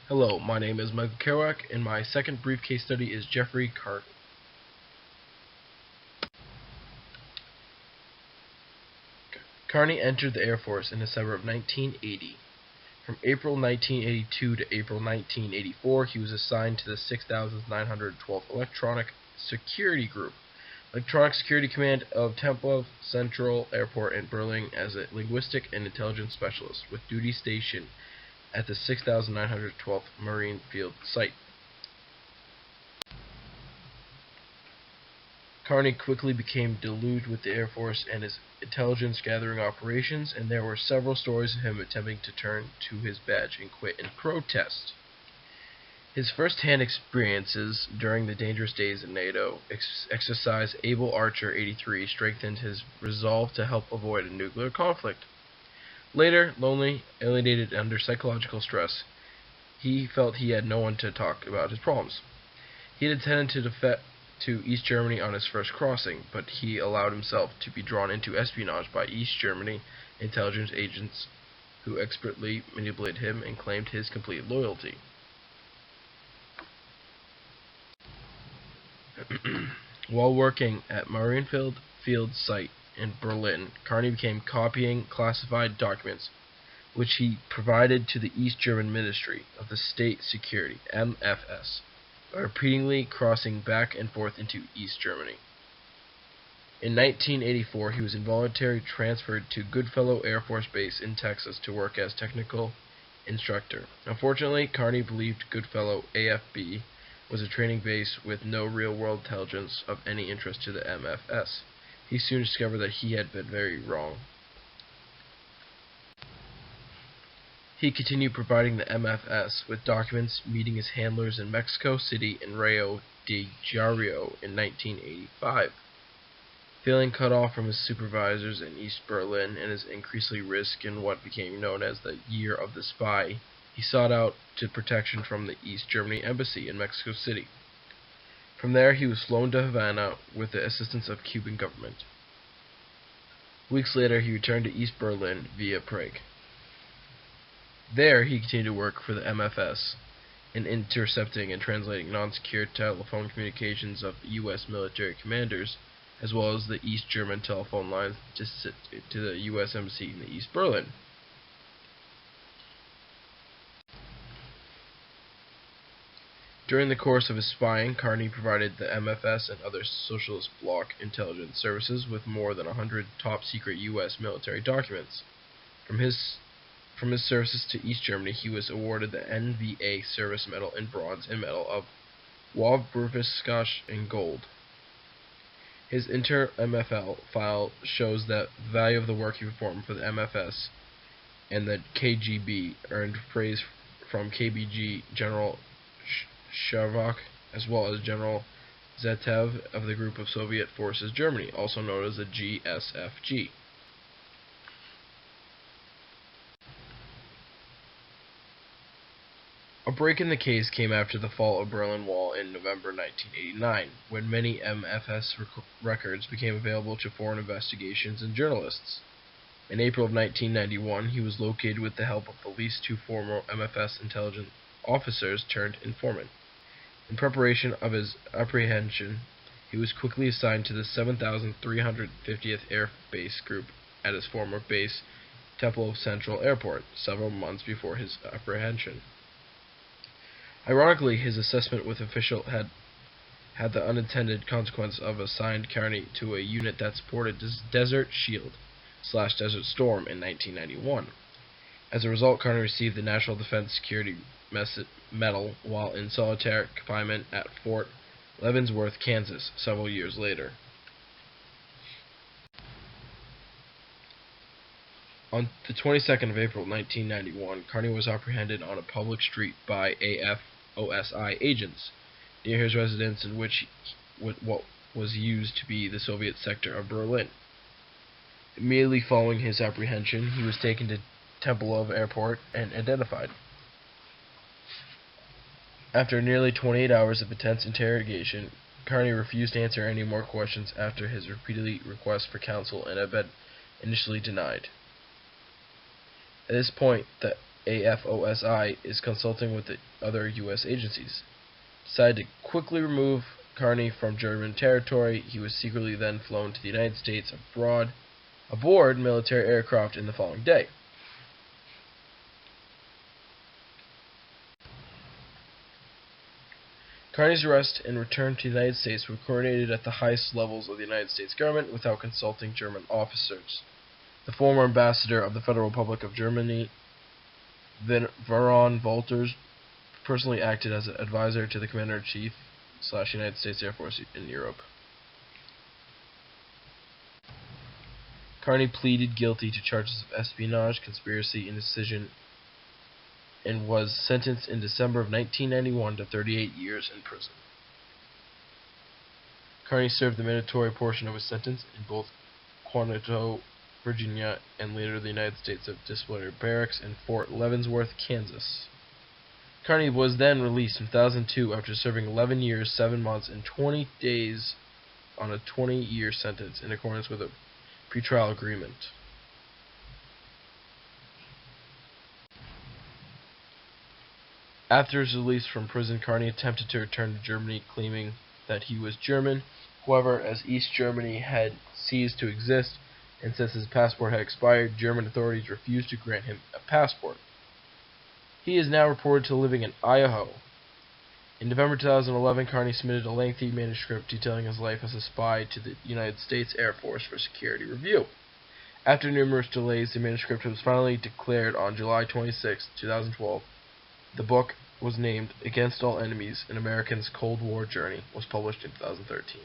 Hello, my name is Michael Kerouac, and my second brief case study is Jeffrey Carney. Carney entered the Air Force in December of 1980. From April 1982 to April 1984, he was assigned to the 6,912th Electronic Security Group, Electronic Security Command of Tempelhof Central Airport in Berlin as a linguistic and intelligence specialist, with duty station at the 6,912th Marine Field Site. Carney quickly became deluged with the Air Force and his intelligence-gathering operations, and there were several stories of him attempting to turn to his badge and quit in protest. His first-hand experiences during the dangerous days at NATO exercise Able Archer 83 strengthened his resolve to help avoid a nuclear conflict. Later, lonely, alienated, and under psychological stress, he felt he had no one to talk about his problems. He had intended to defect to East Germany on his first crossing, but he allowed himself to be drawn into espionage by East Germany intelligence agents who expertly manipulated him and claimed his complete loyalty. While working at Marienfeld Field Site in Berlin, Carney began copying classified documents which he provided to the East German Ministry of the State Security, MFS, by repeatedly crossing back and forth into East Germany. In 1984, he was involuntarily transferred to Goodfellow Air Force Base in Texas to work as technical instructor. Unfortunately, Carney believed Goodfellow AFB was a training base with no real-world intelligence of any interest to the MFS. He soon discovered that he had been very wrong. He continued providing the MFS with documents, meeting his handlers in Mexico City and Rio de Janeiro in 1985. Feeling cut off from his supervisors in East Berlin and his increasingly risk in what became known as the Year of the Spy, he sought out to protection from the East Germany Embassy in Mexico City. From there, he was flown to Havana with the assistance of Cuban government. Weeks later, he returned to East Berlin via Prague. There, he continued to work for the MFS in intercepting and translating non-secure telephone communications of U.S. military commanders, as well as the East German telephone lines to the U.S. Embassy in East Berlin. During the course of his spying, Carney provided the MFS and other socialist bloc intelligence services with more than 100 top-secret U.S. military documents. From his services to East Germany, he was awarded the NVA Service Medal in bronze and Medal of Wahlberufsgleichheit in gold. His inter-MFL file shows that the value of the work he performed for the MFS and the KGB earned praise from KBG General Kirouac, as well as General Zetev of the Group of Soviet Forces Germany, also known as the GSFG. A break in the case came after the fall of the Berlin Wall in November 1989, when many MFS records became available to foreign investigations and journalists. In April of 1991, he was located with the help of at least two former MFS intelligence officers turned informant. In preparation of his apprehension, he was quickly assigned to the 7,350th Air Base Group at his former base, Tempelhof Central Airport, several months before his apprehension. Ironically, his assessment with official had the unintended consequence of assigned Carney to a unit that supported Desert Shield/Desert Storm in 1991. As a result, Carney received the National Defense Security Medal while in solitary confinement at Fort Leavenworth, Kansas, several years later. On the 22nd of April 1991, Carney was apprehended on a public street by AFOSI agents near his residence in what was used to be the Soviet sector of Berlin. Immediately following his apprehension, he was taken to Tempelhof Airport and identified. After nearly 28 hours of intense interrogation, Carney refused to answer any more questions after his repeated requests for counsel and had been initially denied. At this point, the AFOSI is consulting with the other U.S. agencies. Decided to quickly remove Carney from German territory. He was secretly then flown to the United States aboard military aircraft in the following day. Carney's arrest and return to the United States were coordinated at the highest levels of the United States government without consulting German officers. The former ambassador of the Federal Republic of Germany, Baron Wolters, personally acted as an advisor to the Commander-in-Chief / United States Air Force in Europe. Carney pleaded guilty to charges of espionage, conspiracy, and indecision, and was sentenced in December of 1991 to 38 years in prison. Carney served the mandatory portion of his sentence in both Quantico, Virginia, and later the United States Disciplinary Barracks in Fort Leavenworth, Kansas. Carney was then released in 2002 after serving 11 years, 7 months, and 20 days on a 20-year sentence in accordance with a pretrial agreement. After his release from prison, Carney attempted to return to Germany, claiming that he was German. However, as East Germany had ceased to exist, and since his passport had expired, German authorities refused to grant him a passport. He is now reported to living in Idaho. In November 2011, Carney submitted a lengthy manuscript detailing his life as a spy to the United States Air Force for security review. After numerous delays, the manuscript was finally declared on July 26, 2012. The book was named Against All Enemies, An American's Cold War Journey, was published in 2013.